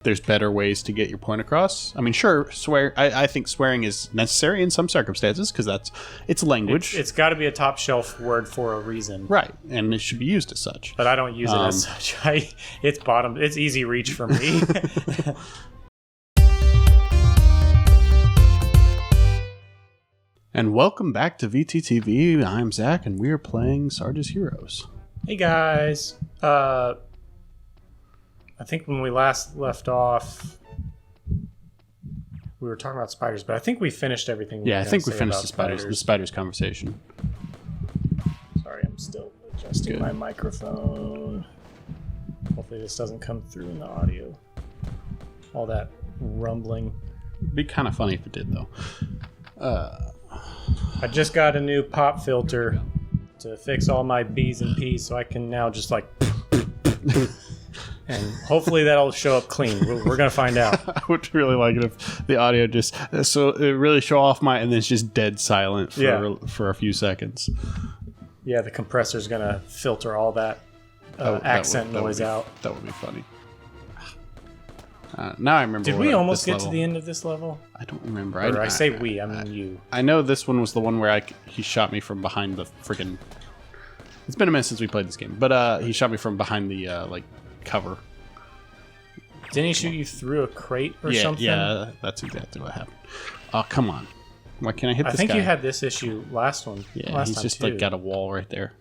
there's better ways to get your point across. I mean, sure, I think swearing is necessary in some circumstances because it's language. It's got to be a top shelf word for a reason, right? And it should be used as such. But I don't use it as such. It's easy reach for me. And welcome back to VTTV. I'm Zach, and we are playing Sarge's Heroes. Hey guys. I think when we last left off, we were talking about spiders, but I think we finished everything. Yeah, I think we finished the spiders conversation. Sorry, I'm still adjusting my microphone. Hopefully this doesn't come through in the audio. All that rumbling. It'd be kind of funny if it did, though. I just got a new pop filter to fix all my B's and P's, so I can now just like... And hopefully that'll show up clean. We're going to find out. I would really like it if the audio just... So it really show off and then it's just dead silent for a few seconds. Yeah, the compressor's going to filter all that accent noise out. That would be funny. Now I remember. Did we almost get to the end of this level? I don't remember. I say we, I mean you. I know this one was the one where he shot me from behind the freaking... It's been a minute since we played this game, but he shot me from behind the cover. Didn't he shoot you through a crate or something? Yeah, that's exactly what happened. Oh, come on. Why can't I hit this guy? I think you had this issue last one. Yeah, he's just got a wall right there.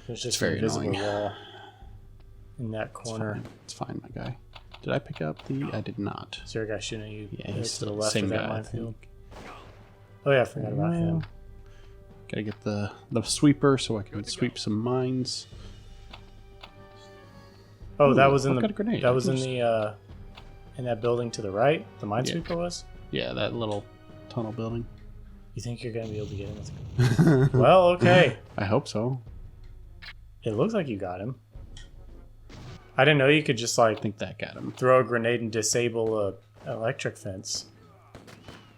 There's just an invisible wall in that corner. It's fine, my guy. Did I pick up the... I did not. Is there a guy shooting at you? Yeah, he's to the left of that minefield. Oh, yeah, I forgot about him. Gotta get the sweeper so I can sweep some mines. Oh, that was in the grenade. That was in the in that building to the right. The minesweeper was. Yeah, that little tunnel building. You think you're gonna be able to get him with? Well, okay. I hope so. It looks like you got him. I didn't know you could just I think that got him. Throw a grenade and disable an electric fence.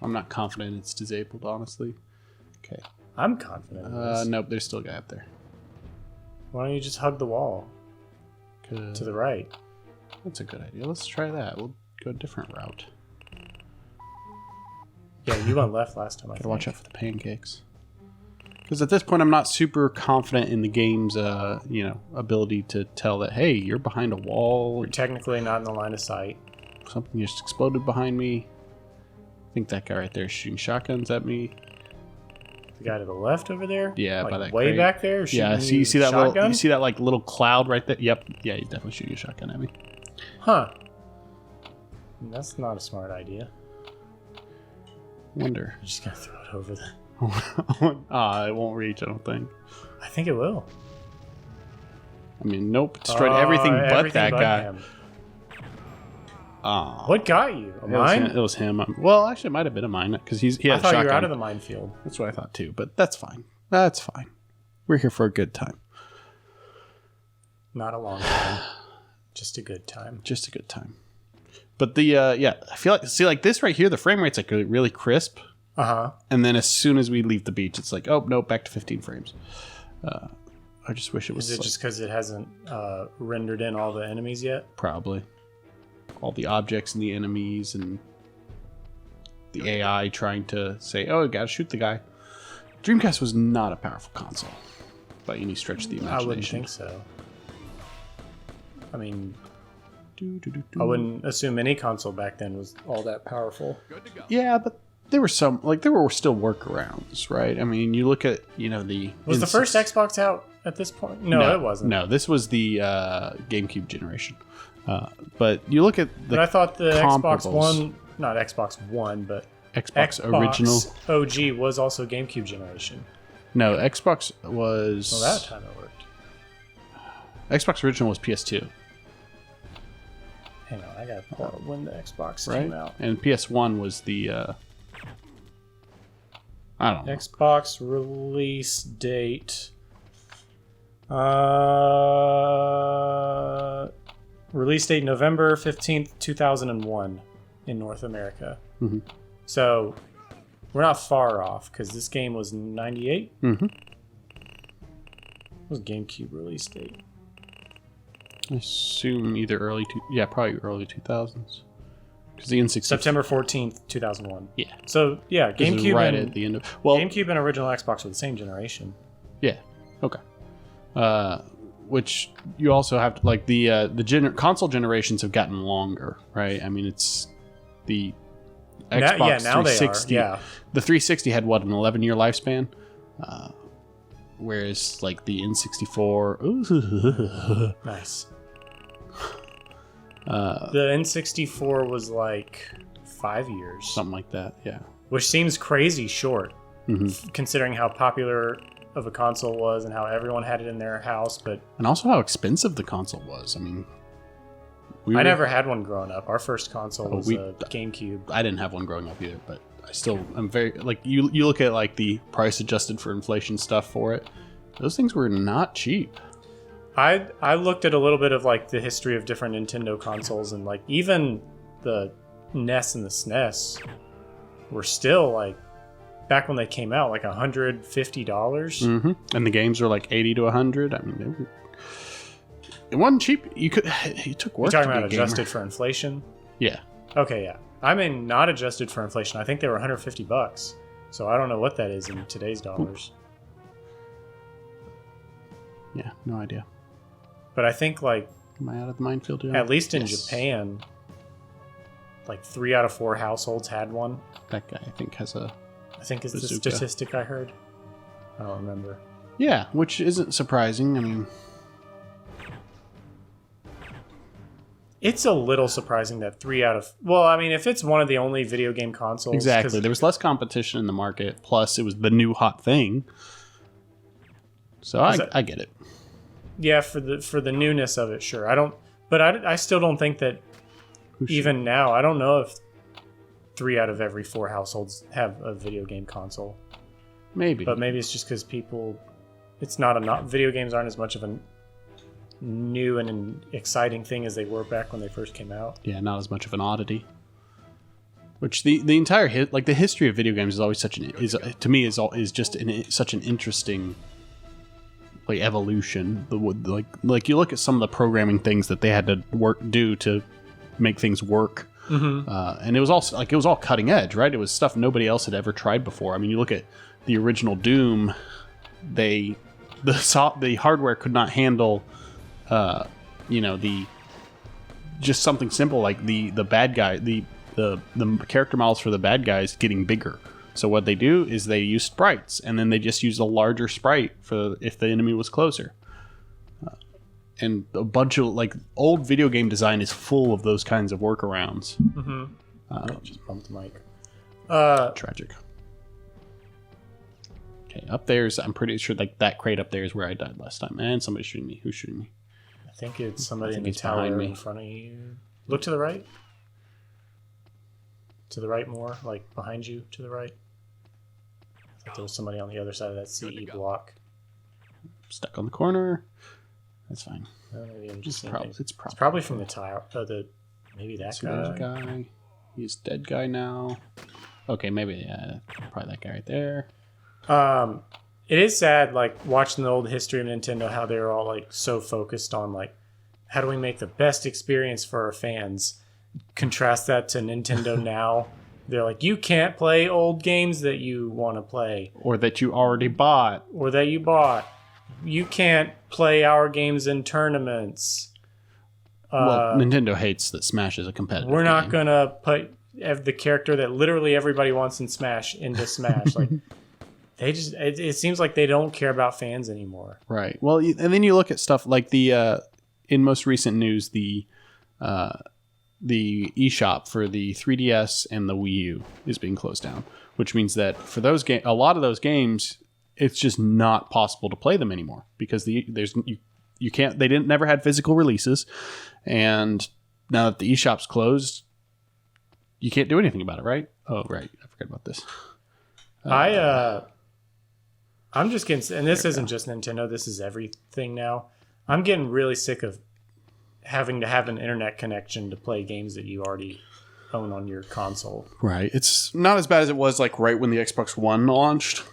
I'm not confident it's disabled, honestly. Okay. I'm confident. Nope, there's still a guy up there. Why don't you just hug the wall? To the right. That's a good idea. Let's try that. We'll go a different route. Yeah, you went left last time. Gotta watch out for the pancakes. Because at this point, I'm not super confident in the game's, ability to tell that, hey, you're behind a wall. You're technically not in the line of sight. Something just exploded behind me. I think that guy right there is shooting shotguns at me. The guy to the left over there? Yeah, by that way crate. Back there? Yeah, see, you see that little cloud right there? Yep. Yeah, he's definitely shooting a shotgun at me. Huh. That's not a smart idea. Wonder. I'm just gonna throw it over there. It won't reach, I don't think. I think it will. I mean, nope. Destroyed everything but that guy. What got you? A mine? It was him. Well, actually, it might have been a mine because he had a shotgun. I thought you were out of the minefield. That's what I thought too, but that's fine. That's fine. We're here for a good time. Not a long time. Just a good time. Just a good time. But I feel like this right here, the frame rate's really crisp. And then as soon as we leave the beach, it's like, oh, no, back to 15 frames. I just wish it was... Is it just because it hasn't rendered in all the enemies yet? Probably. All the objects and the enemies and the AI trying to say, oh, you gotta shoot the guy. Dreamcast was not a powerful console by any stretch of the imagination. I wouldn't think so. I mean... I wouldn't assume any console back then was all that powerful. Yeah, but there were still workarounds, right? I mean, you look at, Was the first Xbox out at this point? No, it wasn't. No, this was the GameCube generation. But you look at But I thought the Xbox One, not Xbox One, but Xbox original OG was also GameCube generation. No, Xbox was... Well, that time it worked. Xbox original was PS2. Hang on, I gotta pull out when the Xbox came out. And PS1 was the... I don't know. Xbox release date... Release date November 15th, 2001 in North America. Mm-hmm. So we're not far off because this game was 98. Mm-hmm. What was GameCube release date? I assume either probably early 2000s. Because the N64 September 14th, 2001. Yeah. So yeah, This is GameCube right and at the end of GameCube and original Xbox were the same generation. Yeah. Okay. Which you also have to like the console generations have gotten longer, right? I mean, it's the Xbox now 360. they are. Yeah. The 360 had what, an 11-year lifespan, whereas like the N64. Nice. The N64 was like 5 years, Something like that. Yeah. which seems crazy short, Mm-hmm. considering how popular of a console was and how everyone had it in their house. But And also how expensive the console was. I mean, I never had one growing up. Our first console was we- a GameCube. I didn't have one growing up either, but I'm very like you look at like the price adjusted for inflation stuff for it. Those things were not cheap. I looked at a little bit of like the history of different Nintendo consoles, and like even the NES and the SNES were still like, back when they came out, like $150. Mm-hmm. And the games were like 80 to 100. I mean, it wasn't cheap. It took work. You're talking to about be a gamer. adjusted for inflation? Yeah. Okay, yeah. I mean, not adjusted for inflation. I think they were $150. So I don't know what that is in today's dollars. Yeah, no idea. But I think like Am I out of the minefield yet? at least in Yes. Japan, like 3 out of 4 households had one. That guy, I think, has a... I think is the Bazooka. statistic I heard. I don't remember. Yeah, which isn't surprising. I mean, It's a little surprising that 3 out of... Well, I mean, if it's one of the only video game consoles... exactly. 'cause There was less competition in the market. Plus, it was the new hot thing. So I get it. Yeah, for the newness of it, sure. I still don't think that even now, I don't know if 3 out of every 4 households have a video game console. Maybe. But maybe it's just because video games aren't as much of a new and an exciting thing as they were back when they first came out. Yeah, not as much of an oddity. Which the entire the history of video games is always such such an interesting like evolution. Like you look at some of the programming things that they had to do to make things work, and it was all cutting edge, right? It was stuff nobody else had ever tried before. I mean, you look at the original Doom, the hardware could not handle, just something simple like the bad guy, the character models for the bad guys getting bigger. So what they do is they use sprites, and then they just use a larger sprite for if the enemy was closer. And a bunch of like old video game design is full of those kinds of workarounds. Just bumped the mic. Tragic. Okay, up there's, I'm pretty sure like that crate up there is where I died last time. And somebody's shooting me. Who's shooting me? I think it's somebody in the it's tower behind me. in front of you. Look to the right. To the right more, like behind you to the right. I thought there was somebody on the other side of that CE block. Stuck on the corner. That's fine. Maybe I'm It's just seeing things. it's It's probably from the tower. Maybe that So there's a guy. guy. He's dead guy now. Okay, maybe probably that guy right there. It is sad, like watching the old history of Nintendo, how they were all like so focused on like, how do we make the best experience for our fans? Contrast that to Nintendo now. They're like, you can't play old games that you want to play Or that you already bought. or that you bought. You can't play our games in tournaments. Well, Nintendo hates that Smash is a competitive We're not game. gonna put the character that literally everybody wants in Smash into Smash. Like they just, it seems like they don't care about fans anymore. Right. Well, and then you look at stuff like the in most recent news, the eShop for the 3DS and the Wii U is being closed down, which means that for those a lot of those games, it's just not possible to play them anymore because you can't. They never had physical releases, and now that the eShop's closed, you can't do anything about it, right? Oh, right. I forgot about this. I'm just getting, and this isn't just Nintendo. This is everything now. I'm getting really sick of having to have an internet connection to play games that you already own on your console. Right. It's not as bad as it was like right when the Xbox One launched.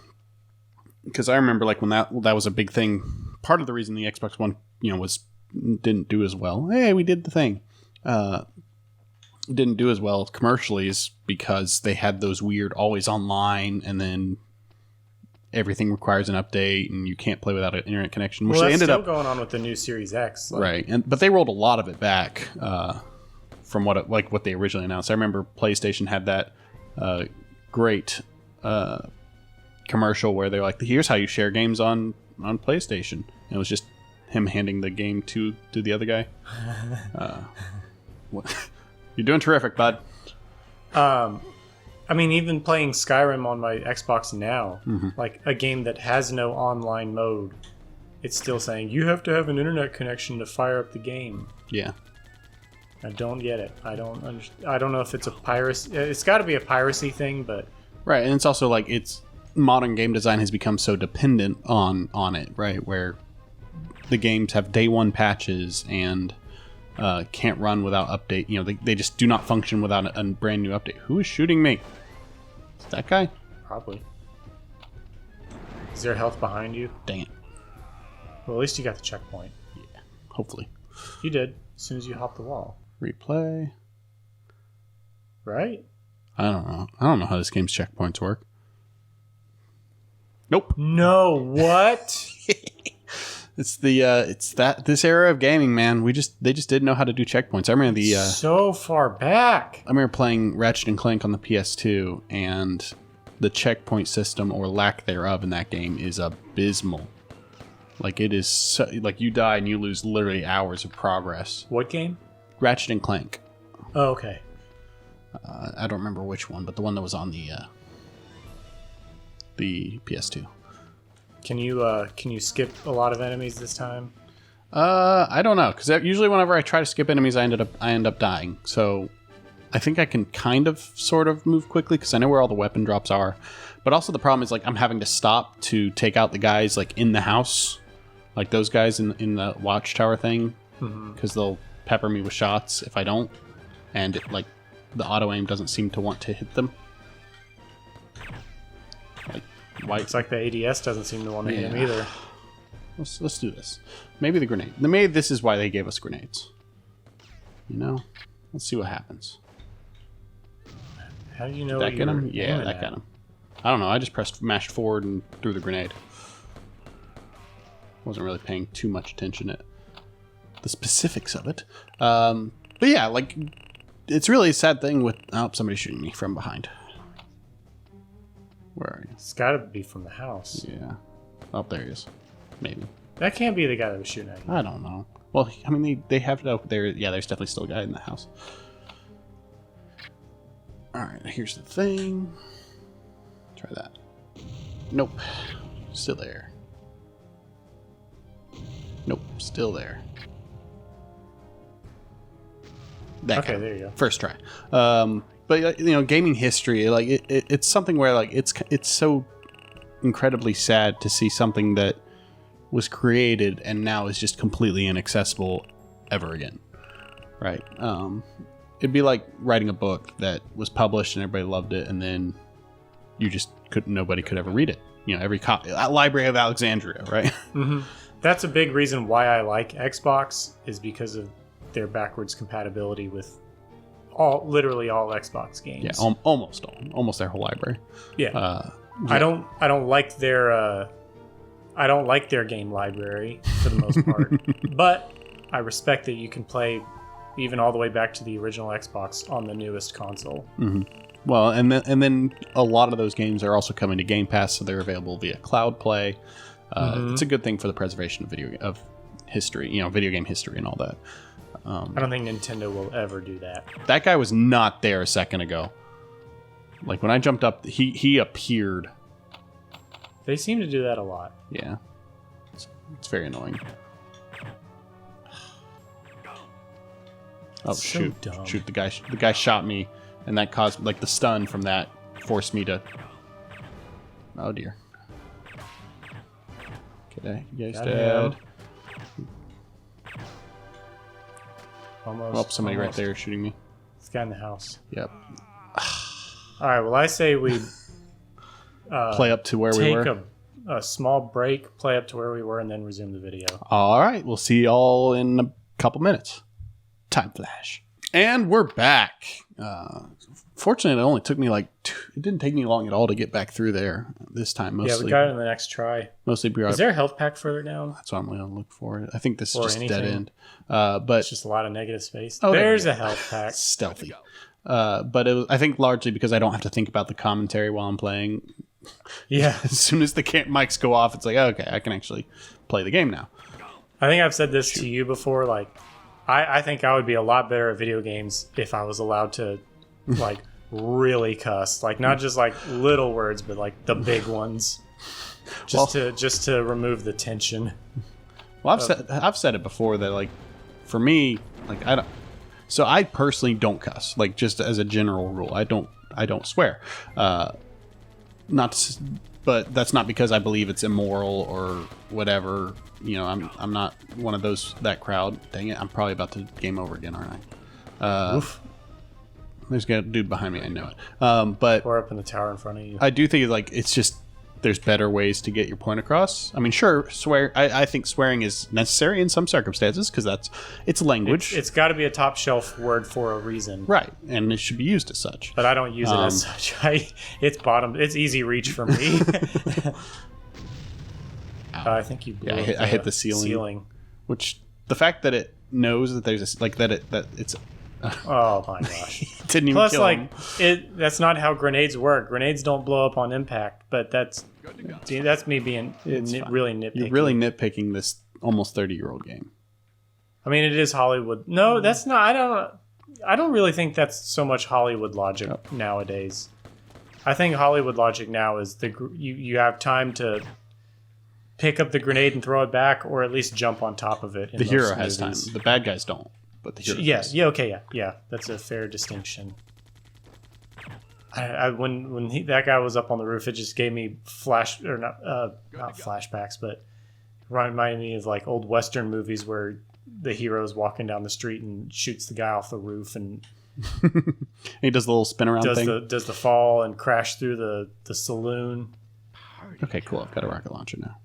Because I remember like when that was a big thing. Part of the reason the Xbox One, was didn't do as well. Hey, we did the thing. Didn't do as well commercially is because they had those weird always online, and then everything requires an update, and you can't play without an internet connection. Which well, they that's ended still up going on with the new Series X, like, right, but they rolled a lot of it back from what they originally announced. I remember PlayStation had that great commercial where they're like, "Here's how you share games on PlayStation." And it was just him handing the game to the other guy. You're doing terrific, bud. I mean, even playing Skyrim on my Xbox now, like a game that has no online mode, it's still saying you have to have an internet connection to fire up the game. Yeah. I don't get it. I don't know if it's a piracy. It's got to be a piracy thing, but right, and it's also like modern game design has become so dependent on it, right? Where the games have day one patches and can't run without update. You know, they just do not function without a brand new update. Who is shooting me? Is that guy? Probably. Is there health behind you? Dang it. Well, at least you got the checkpoint. Yeah, hopefully. You did, as soon as you hopped the wall. Replay. Right? I don't know. I don't know how this game's checkpoints work. Nope. No, what? It's this era of gaming, man. They just didn't know how to do checkpoints. I remember so far back. I remember playing Ratchet and Clank on the PS2, and the checkpoint system or lack thereof in that game is abysmal. Like it is so, like you die and you lose literally hours of progress. What game? Ratchet and Clank. Oh, okay. I don't remember which one, but the one that was on the PS2. Can you skip a lot of enemies this time? I don't know, because usually whenever I try to skip enemies, I end up dying. So I think I can kind of sort of move quickly because I know where all the weapon drops are. But also the problem is like I'm having to stop to take out the guys like in the house, like those guys in the watchtower thing, because they'll pepper me with shots if I don't, and the auto aim doesn't seem to want to hit them. It's like the ADS doesn't seem to want to hit him either. Let's do this. Maybe the grenade. Maybe this is why they gave us grenades. You know? Let's see what happens. How do you know that get him? Yeah, that got him. I don't know. I just mashed forward and threw the grenade. Wasn't really paying too much attention at the specifics of it. But yeah, like it's really a sad thing with somebody's shooting me from behind. Where are you? It's got to be from the house. Yeah. Oh, there he is. Maybe. That can't be the guy that was shooting at you. I don't know. Well, I mean, they have to... there's definitely still a guy in the house. Alright, here's the thing. Try that. Nope. Still there. Nope. Still there. Okay, there you go. First try. But you know, gaming history, like it's something where like it's so incredibly sad to see something that was created and now is just completely inaccessible ever again, right? It'd be like writing a book that was published and everybody loved it, and then nobody could ever read it. You know, every Library of Alexandria, right? Mm-hmm. That's a big reason why I like Xbox, is because of their backwards compatibility with literally all Xbox games. Yeah, almost their whole library. Yeah. Yeah. I don't like their game library for the most part, but I respect that you can play even all the way back to the original Xbox on the newest console. Mm-hmm. Well, and then a lot of those games are also coming to Game Pass, so they're available via Cloud Play. It's a good thing for the preservation of history, you know, video game history and all that. I don't think Nintendo will ever do that. That guy was not there a second ago. Like when I jumped up, he appeared. They seem to do that a lot. Yeah, it's very annoying. Oh, shoot! Shoot! The guy shot me, and that caused like the stun from that forced me to. Oh dear. Okay, you guys dead. Almost. Oh, somebody right there shooting me. This guy in the house. Yep. All right. Well, I say we play up to where we were. Take a small break, play up to where we were, and then resume the video. All right. We'll see y'all in a couple minutes. Time flash. And we're back. Fortunately, it only took me it didn't take me long at all to get back through there this time. Mostly, yeah, we got it in the next try. Mostly, is there a health pack further down? That's what I'm going to look for. I think this is or just anything? dead end. But It's just a lot of negative space. Oh, There's a health pack. Stealthy. But I think largely because I don't have to think about the commentary while I'm playing. Yeah. As soon as the mics go off, it's like, okay, I can actually play the game now. I think I've said this to you before. Like, I think I would be a lot better at video games if I was allowed to, like, really cuss. Like, not just like little words, but like the big ones, just to remove the tension. Well, I've said it before that, like, for me, like, I don't. So I personally don't cuss. Like, just as a general rule, I don't swear. But that's not because I believe it's immoral or whatever. You know, I'm not one of that crowd. Dang it, I'm probably about to game over again, aren't I? Oof. There's a dude behind me, I know it. But or up in the tower in front of you. I do think like it's just there's better ways to get your point across. I mean, sure, swear. I think swearing is necessary in some circumstances because it's language. It's got to be a top shelf word for a reason, right? And it should be used as such. But I don't use it as such. It's easy reach for me. I think you blew I hit the ceiling. Which the fact that it knows that there's that it's. Oh my gosh! Didn't even Plus, kill him. that's not how grenades work. Grenades don't blow up on impact, but that's me being really nitpicky. You're really nitpicking this almost 30-year-old game. I mean, it is Hollywood. No, that's not. I don't really think that's so much Hollywood logic nowadays. I think Hollywood logic now is you have time to pick up the grenade and throw it back, or at least jump on top of it. The hero has time. The bad guys don't. But the hero does. Yeah. That's a fair distinction. When that guy was up on the roof, it just gave me not flashbacks, but reminded me of like old Western movies where the hero's walking down the street and shoots the guy off the roof and he does the little spin around thing. Does the fall and crash through the saloon. Okay, cool. I've got a rocket launcher now.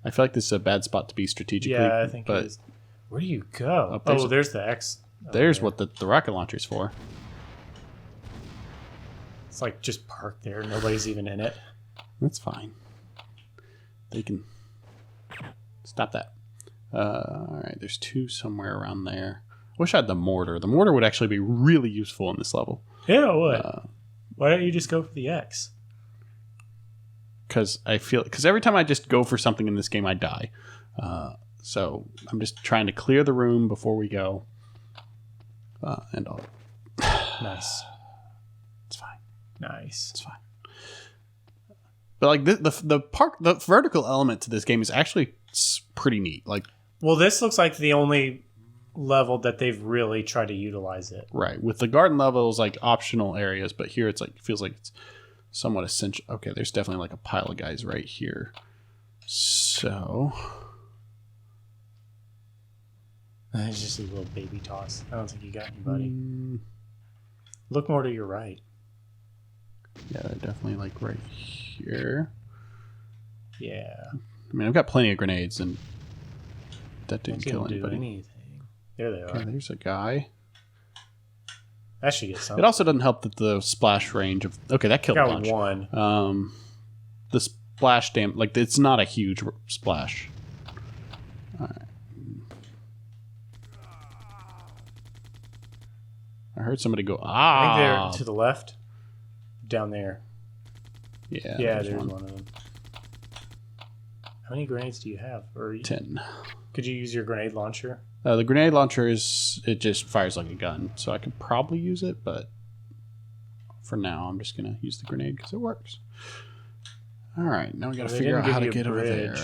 I feel like this is a bad spot to be strategically. Yeah, I think it is. Where do you go? There's the X. There's what the rocket launcher's for. It's like just parked there. Nobody's even in it. That's fine. They can stop that. All right, there's two somewhere around there. Wish I had the mortar. The mortar would actually be really useful in this level. Yeah, it would. Why don't you just go for the X? Because every time I just go for something in this game, I die. So I'm just trying to clear the room before we go. And all. Nice. It's fine. Nice. It's fine. But like the vertical element to this game is actually pretty neat. Like, well, this looks like the only level that they've really tried to utilize it. Right. With the garden levels, like optional areas, but here it's like feels like it's somewhat essential. Okay, there's definitely like a pile of guys right here. So. It's just a little baby toss. I don't think you got anybody. Look more to your right. Yeah, they're definitely like right here. Yeah. I mean, I've got plenty of grenades, and that didn't kill anybody. Anything. There they are. Okay, there's a guy. That should get something. It also doesn't help that the splash range of... Okay, that killed a bunch. One. The splash like, it's not a huge splash. All right. I heard somebody go, I think they're to the left. Down there. Yeah. Yeah, there's one of them. How many grenades do you have? 10. Could you use your grenade launcher? The grenade launcher it just fires like a gun, so I could probably use it, but for now I'm just gonna use the grenade because it works. All right, now we gotta figure out how to get over there.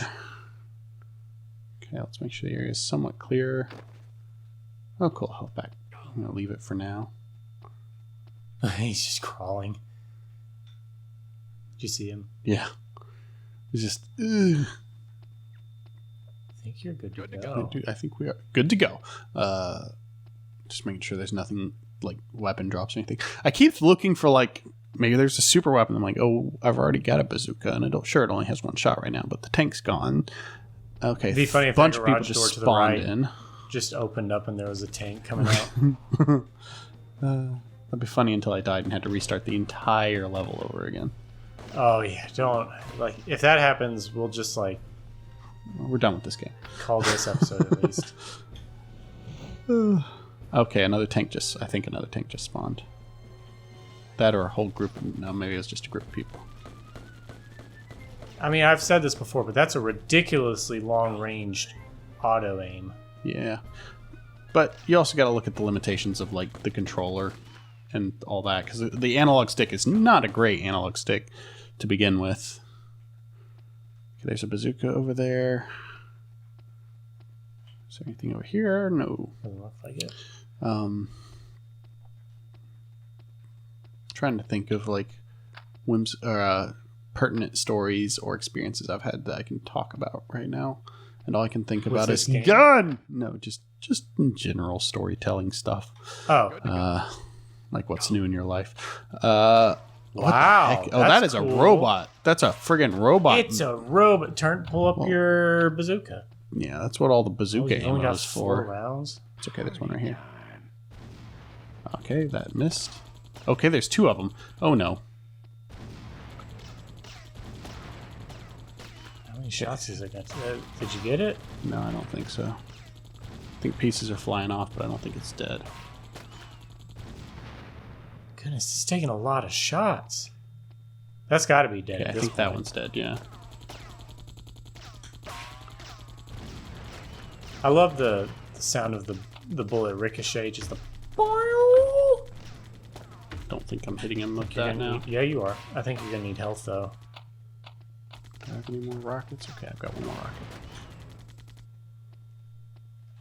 Okay, let's make sure the area is somewhat clear. Oh, cool. Health back. I'm gonna leave it for now. He's just crawling. Did you see him? Yeah. He's just. Ugh. I think you're good to go. I think we are good to go. Just making sure there's nothing like weapon drops or anything. I keep looking for like maybe there's a super weapon. I'm like, oh, I've already got a bazooka, and it only has one shot right now, but the tank's gone. Okay, It'd be funny if bunch that of people garage just door to the spawned right in. just opened up and there was a tank coming out. That'd be funny until I died and had to restart the entire level over again. Oh yeah, don't like if that happens, we'll just like We're done with this game. call this episode at least. Okay, another tank I think another tank just spawned. That or a whole group. No, maybe it was just a group of people. I mean, I've said this before, but that's a ridiculously long-ranged auto aim. Yeah. But you also got to look at the limitations of like the controller and all that, because the analog stick is not a great analog stick to begin with. Okay, there's a bazooka over there. Is there anything over here? No. Doesn't look like it. Trying to think of like pertinent stories or experiences I've had that I can talk about right now, and all I can think about is gun. No, just general storytelling stuff. Oh, like what's new in your life. wow! Oh, that is cool. a robot. That's a friggin' robot. It's a robot. Pull up your bazooka. Yeah, that's what all the bazooka you only ammo got is 4 for. rounds. It's okay. There's one right here. Okay, that missed. Okay, there's 2 of them. Oh no. How many shots is it got? Did you get it? No, I don't think so. I think pieces are flying off, but I don't think it's dead. Goodness, it's taking a lot of shots. That's got to be dead. Yeah, I at this think that point. one's dead, yeah. I love the sound of the bullet ricochet. Just the. Don't think I'm hitting him with You're that gonna now. need- yeah, you are. I think you're gonna need health though. Do I have any more rockets? Okay, I've got one more rocket.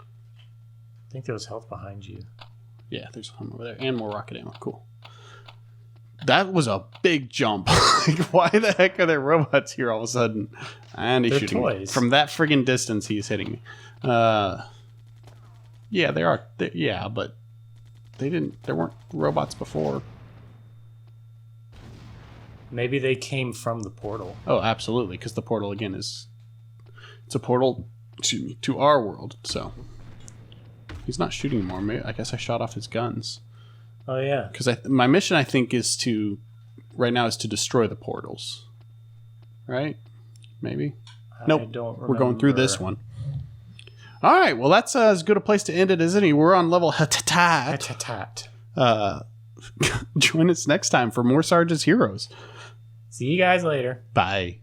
I think there was health behind you. Yeah, there's one over there. And more rocket ammo. Cool. That was a big jump. Like, why the heck are there robots here all of a sudden? And he's They're shooting me. toys. From that friggin' distance, he's hitting me. Yeah, they are. Yeah, but there weren't robots before. Maybe they came from the portal. Oh, absolutely, because the portal, again, it's a portal, to our world, so. He's not shooting anymore. Maybe, I guess I shot off his guns. Oh yeah. Because my mission, I think, right now is to destroy the portals. Right? Maybe? Nope. We're going through this one. All right. Well, that's as good a place to end it as any. We're on level Tat. Join us next time for more Sarge's Heroes. See you guys later. Bye.